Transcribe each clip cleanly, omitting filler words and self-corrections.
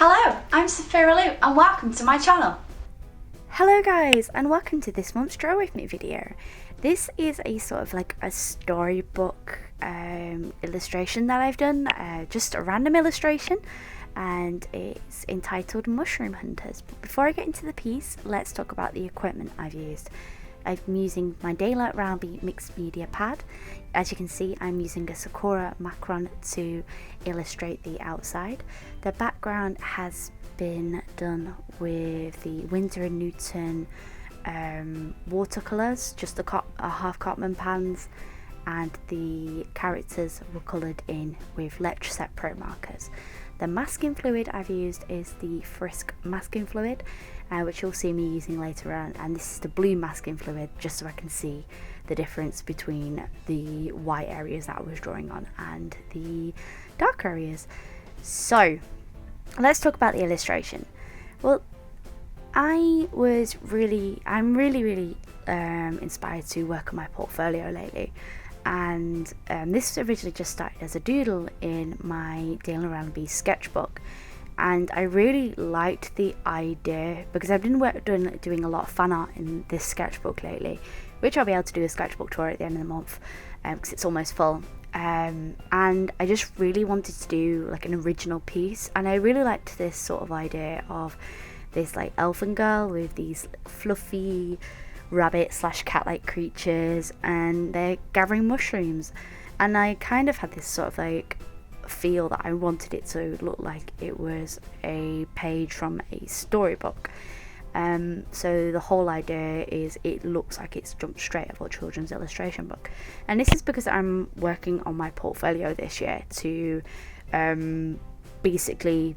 Hello, I'm Sophiralou and welcome to my channel. Hello guys, and welcome to this month's Draw With Me video. This is a sort of like a storybook illustration that I've done, just a random illustration, and it's entitled Mushroom Hunters. But before I get into the piece, let's talk about the equipment I've used. I'm using my Daylight Rownbey mixed media pad. As you can see, I'm using a Sakura Macron to illustrate the outside. The background has been done with the Windsor and Newton watercolours, just a half Cotman pans, and the characters were coloured in with Letraset promarkers. The masking fluid I've used is the Frisk masking fluid, which you'll see me using later on, and this is the blue masking fluid, just so I can see the difference between the white areas that I was drawing on and the dark areas. So let's talk about the illustration. Well, I'm really inspired to work on my portfolio lately, and this originally just started as a doodle in my Daylight Rownbey sketchbook, and I really liked the idea because I've been doing a lot of fan art in this sketchbook lately, which I'll be able to do a sketchbook tour at the end of the month because it's almost full. And I just really wanted to do like an original piece, and I really liked this sort of idea of this like elfin girl with these fluffy rabbit / cat-like creatures, and they're gathering mushrooms, and I kind of had this sort of like feel that I wanted it to look like it was a page from a storybook. So the whole idea is it looks like it's jumped straight out of a children's illustration book, and this is because I'm working on my portfolio this year to basically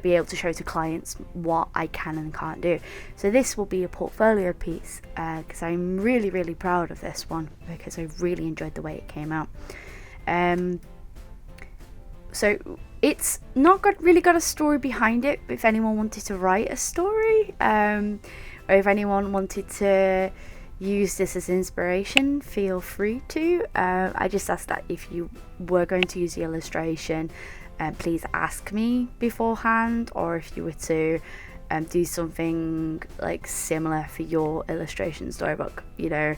be able to show to clients what I can and can't do. So this will be a portfolio piece because I'm really proud of this one because I really enjoyed the way it came out. So it's not really got a story behind it, but if anyone wanted to write a story, or if anyone wanted to use this as inspiration, feel free to. I just ask that if you were going to use the illustration, please ask me beforehand, or if you were to do something like similar for your illustration storybook, you know,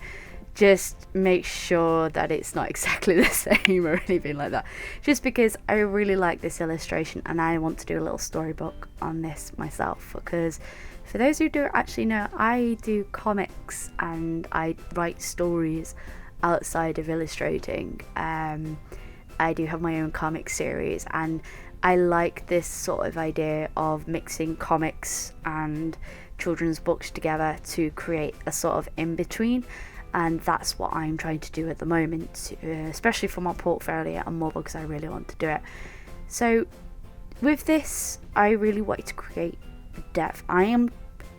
just make sure that it's not exactly the same or anything like that, just because I really like this illustration and I want to do a little storybook on this myself. Because for those who don't actually know, I do comics and I write stories outside of illustrating. I do have my own comic series, and I like this sort of idea of mixing comics and children's books together to create a sort of in-between, and that's what I'm trying to do at the moment, especially for my portfolio and more because I really want to do it. So with this, I really wanted to create depth.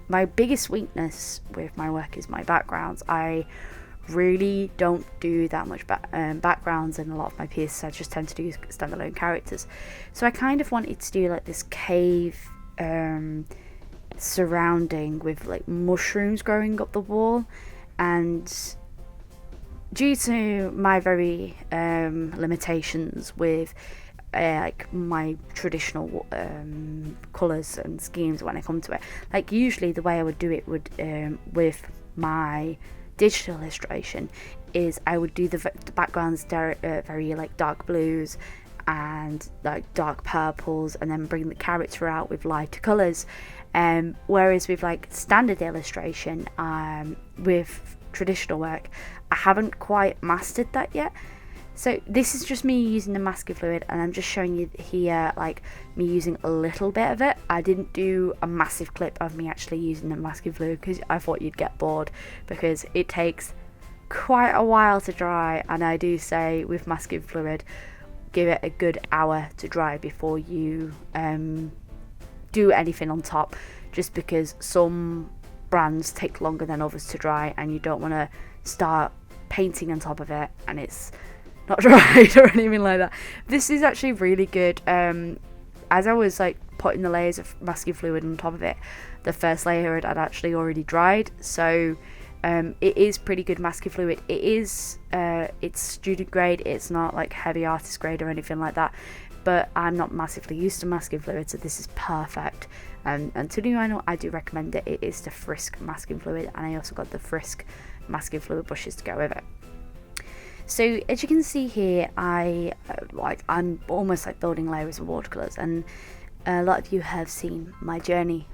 My biggest weakness with my work is my backgrounds. I really don't do that much backgrounds in a lot of my pieces. I just tend to do standalone characters. So I kind of wanted to do like this cave surrounding with like mushrooms growing up the wall, and due to my very limitations with like my traditional colours and schemes when I come to it, like usually the way I would do it would with my digital illustration is I would do the backgrounds very like dark blues and like dark purples, and then bring the character out with lighter colours. Whereas with like standard illustration, with traditional work, I haven't quite mastered that yet. So this is just me using the masking fluid, and I'm just showing you here like me using a little bit of it. I didn't do a massive clip of me actually using the masking fluid because I thought you'd get bored, because it takes quite a while to dry, and I do say with masking fluid, give it a good hour to dry before you do anything on top, just because some brands take longer than others to dry, and you don't want to start painting on top of it and it's not dried or anything like that. This is actually really good. As I was like putting the layers of masking fluid on top of it, the first layer had actually already dried, so it is pretty good masking fluid. It is it's student grade, it's not like heavy artist grade or anything like that. but I'm not massively used to masking fluid, so this is perfect. And to do vinyl, I do recommend it. It is the Frisk masking fluid, and I also got the Frisk masking fluid brushes to go with it. So as you can see here, I'm almost like building layers of watercolours, and a lot of you have seen my journey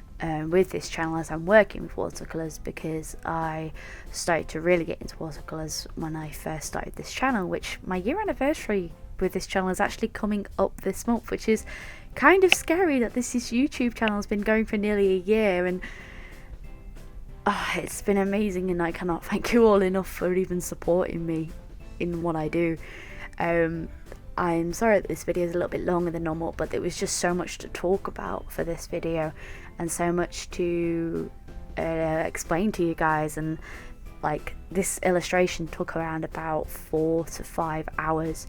with this channel as I'm working with watercolours, because I started to really get into watercolours when I first started this channel, which my year anniversary with this channel is actually coming up this month, which is kind of scary that this YouTube channel has been going for nearly a year, and it's been amazing, and I cannot thank you all enough for even supporting me in what I do. I'm sorry that this video is a little bit longer than normal, but there was just so much to talk about for this video, and so much to explain to you guys, and like this illustration took around about 4 to 5 hours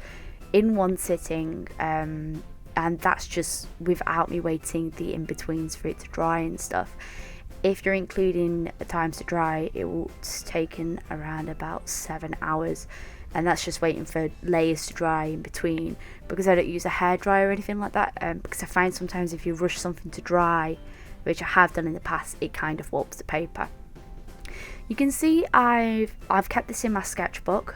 in one sitting, and that's just without me waiting the in-betweens for it to dry and stuff. If you're including times to dry, it's taken around about 7 hours, and that's just waiting for layers to dry in between, because I don't use a hairdryer or anything like that, because I find sometimes if you rush something to dry, which I have done in the past, it kind of warps the paper. You can see I've kept this in my sketchbook,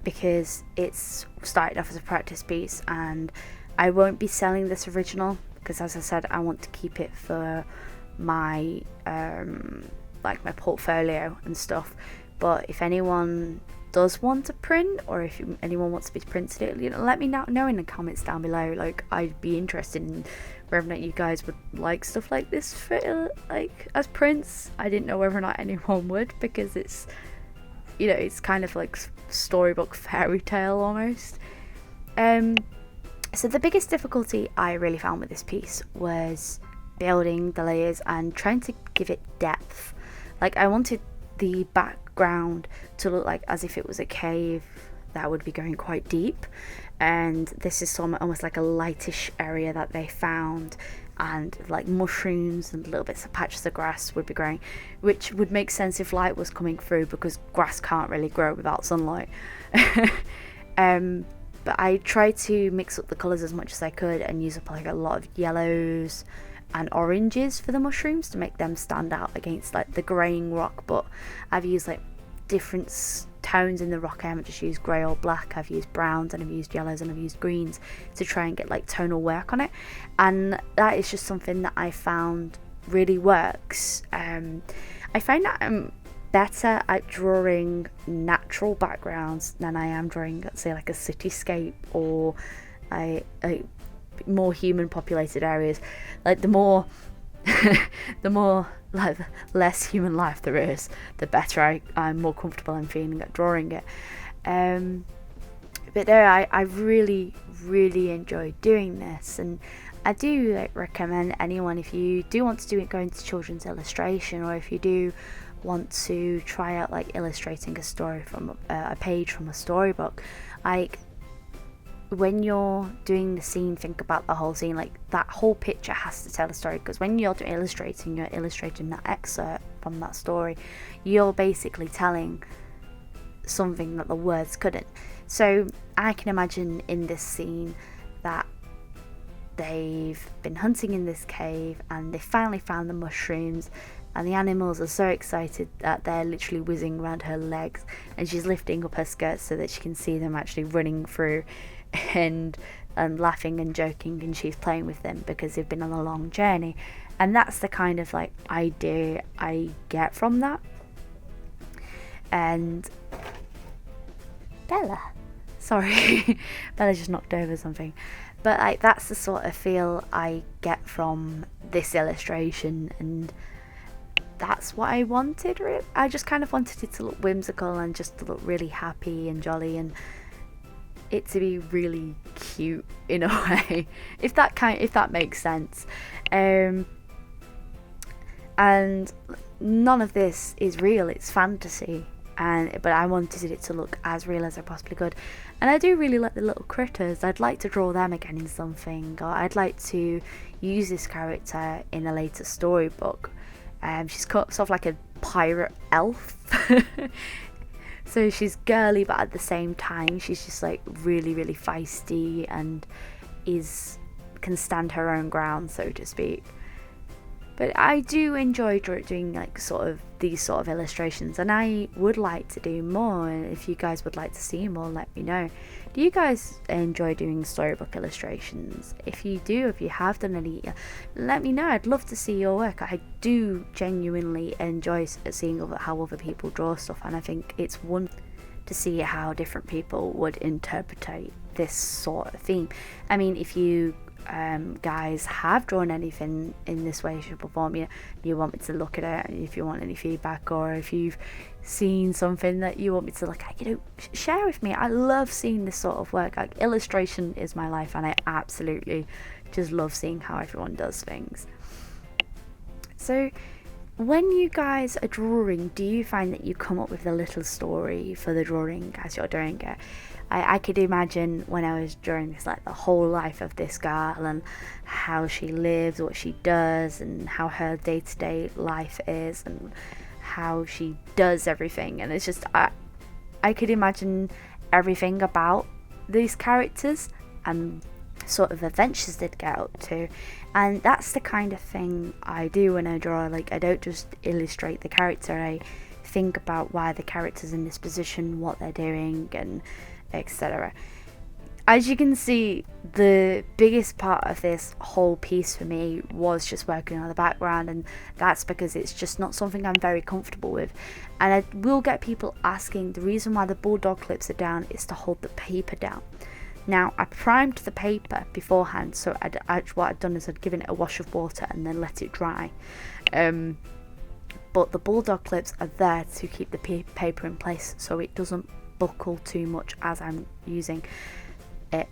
because it's started off as a practice piece, and I won't be selling this original, because as I said, I want to keep it for my like my portfolio and stuff. But if anyone does want to print, or if anyone wants to be printed it, let me know in the comments down below. Like, I'd be interested in whether or not you guys would like stuff like this for like as prints. I didn't know whether or not anyone would, because it's, it's kind of like storybook fairy tale almost. So the biggest difficulty I really found with this piece was building the layers and trying to give it depth. Like, I wanted the background to look like as if it was a cave that would be going quite deep, and this is almost like a lightish area that they found, and like mushrooms and little bits of patches of grass would be growing, which would make sense if light was coming through, because grass can't really grow without sunlight. But I tried to mix up the colours as much as I could and use up like a lot of yellows and oranges for the mushrooms to make them stand out against like the greying rock. But I've used like different tones in the rock. I haven't just used grey or black. I've used browns, and I've used yellows, and I've used greens to try and get like tonal work on it, and that is just something that I found really works. I find that I'm better at drawing natural backgrounds than I am drawing, let's say, like a cityscape or a more human populated areas. Like the more like less human life there is, the better I'm more comfortable in feeling at drawing it. But there, I really enjoyed doing this, and I do recommend anyone, if you do want to do it, go into children's illustration, or if you do want to try out like illustrating a story from a page from a storybook, like when you're doing the scene, think about the whole scene. Like, that whole picture has to tell a story, because when you're illustrating that excerpt from that story, you're basically telling something that the words couldn't. So I can imagine in this scene that they've been hunting in this cave, and they finally found the mushrooms, and the animals are so excited that they're literally whizzing around her legs, and she's lifting up her skirts so that she can see them actually running through, and laughing and joking, and she's playing with them because they've been on a long journey. And that's the kind of like idea I get from that. And Bella just knocked over something, but like that's the sort of feel I get from this illustration, and that's what I wanted. I just kind of wanted it to look whimsical and just to look really happy and jolly, and it to be really cute in a way, if that makes sense. And none of this is real, it's fantasy, but I wanted it to look as real as I possibly could. And I do really like the little critters. I'd like to draw them again in something, or I'd like to use this character in a later storybook. She's sort of like a pirate elf. So she's girly, but at the same time she's just like really feisty, and can stand her own ground, so to speak. But I do enjoy doing like these sort of illustrations, and I would like to do more. And if you guys would like to see more, let me know. Do you guys enjoy doing storybook illustrations? If you do, if you have done any, let me know. I'd love to see your work. I do genuinely enjoy seeing how other people draw stuff, and I think it's one to see how different people would interpret this sort of theme. I mean, if you guys have drawn anything in this way, shape or form, you want me to look at it, if you want any feedback, or if you've seen something that you want me to look at, share with me. I love seeing this sort of work. Like, illustration is my life, and I absolutely just love seeing how everyone does things. So when you guys are drawing, do you find that you come up with a little story for the drawing as you're doing it? I could imagine when I was drawing this, like the whole life of this girl and how she lives, what she does, and how her day-to-day life is, and how she does everything. And it's just, I could imagine everything about these characters and sort of adventures they'd get up to. And that's the kind of thing I do when I draw. Like, I don't just illustrate the character, I think about why the character's in this position, what they're doing, and etc. As you can see, the biggest part of this whole piece for me was just working on the background, and that's because it's just not something I'm very comfortable with. And I will get people asking, the reason why the bulldog clips are down is to hold the paper down. Now, I primed the paper beforehand, so what I'd done is I'd given it a wash of water and then let it dry. But the bulldog clips are there to keep the paper in place so it doesn't buckle too much as I'm using it.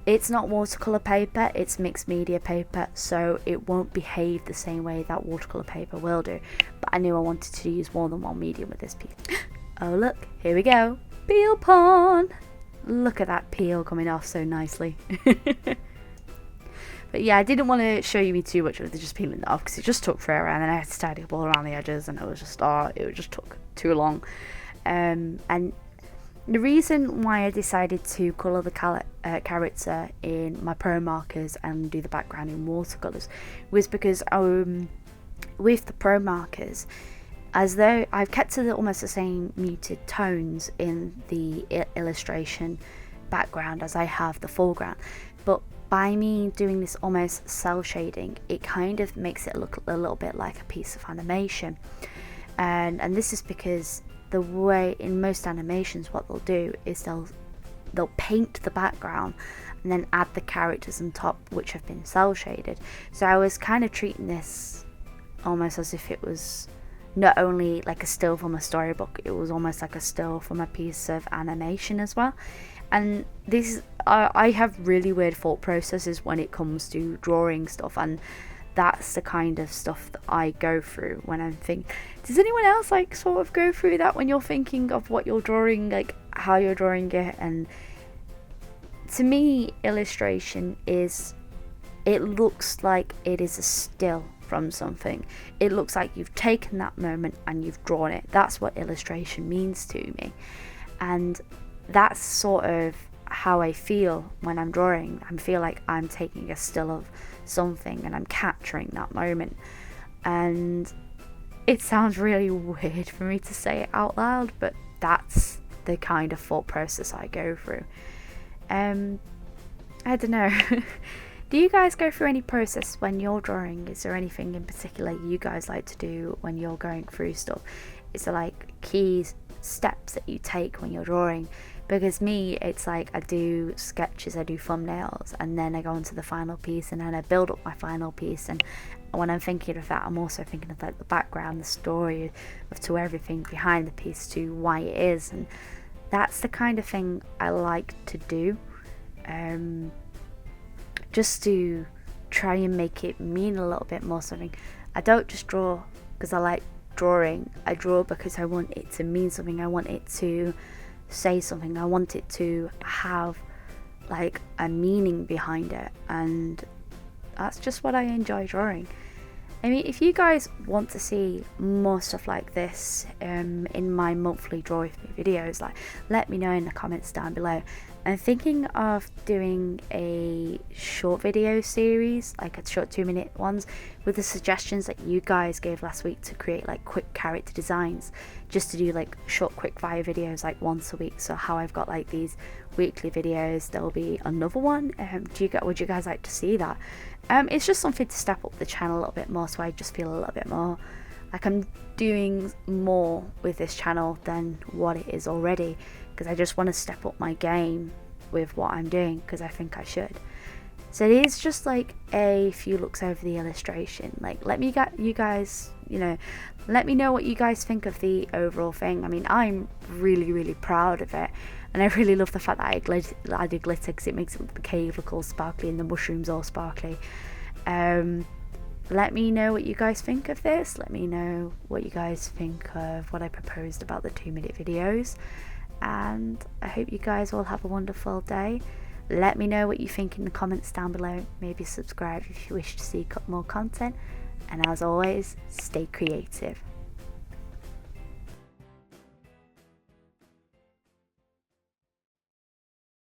It's not watercolour paper, it's mixed media paper, so it won't behave the same way that watercolour paper will do. But I knew I wanted to use more than one medium with this piece. Oh look, here we go. Peel pond! Look at that peel coming off so nicely. But yeah, I didn't want to show you too much of it, just peeling it off, because it just took forever, and then I had to tidy up all around the edges, and it just took too long. And the reason why I decided to colour the character in my pro markers and do the background in watercolours was because with the pro markers, as though I've kept to almost the same muted tones in the illustration background as I have the foreground, but by me doing this almost cell shading, it kind of makes it look a little bit like a piece of animation. And this is because the way in most animations what they'll do is they'll paint the background and then add the characters on top, which have been cell shaded. So I was kind of treating this almost as if it was not only like a still from a storybook, it was almost like a still from a piece of animation as well. And this I have really weird thought processes when it comes to drawing stuff, and that's the kind of stuff that I go through when I'm thinking. Does anyone else like sort of go through that when you're thinking of what you're drawing, like how you're drawing it? And to me, illustration is, it looks like it is a still from something. It looks like you've taken that moment and you've drawn it. That's what illustration means to me, and that's sort of how I feel when I'm drawing. I feel like I'm taking a still of something and I'm capturing that moment. And it sounds really weird for me to say it out loud, but that's the kind of thought process I go through. I don't know. Do you guys go through any process when you're drawing? Is there anything in particular you guys like to do when you're going through stuff? Is there like key steps that you take when you're drawing? Because me, it's like I do sketches, I do thumbnails, and then I go into the final piece, and then I build up my final piece. And when I'm thinking of that, I'm also thinking of like the background, the story, to everything behind the piece, to why it is. And that's the kind of thing I like to do, just to try and make it mean a little bit more something. I don't just draw because I like drawing. I draw because I want it to mean something. I want it to say something. I want it to have like a meaning behind it, and that's just what I enjoy drawing. I mean, if you guys want to see more stuff like this in my monthly draw with me videos, like, let me know in the comments down below, I'm thinking of doing a short video series, like a short 2-minute ones, with the suggestions that you guys gave last week to create like quick character designs, just to do like short quick fire videos like once a week. So how I've got like these weekly videos, there'll be another one. Would you guys like to see that? It's just something to step up the channel a little bit more, so I just feel a little bit more like I'm doing more with this channel than what it is already, because I just want to step up my game with what I'm doing, because I think I should. So it is just like a few looks over the illustration. Like, let me get you guys, let me know what you guys think of the overall thing. I mean, I'm really proud of it, and I really love the fact that I did glitter, because it makes the cave look all sparkly and the mushrooms all sparkly. Let me know what you guys think of this. Let me know what you guys think of what I proposed about the 2-minute videos, and I hope you guys all have a wonderful day. Let me know what you think in the comments down below. Maybe subscribe if you wish to see more content, and as always, stay creative.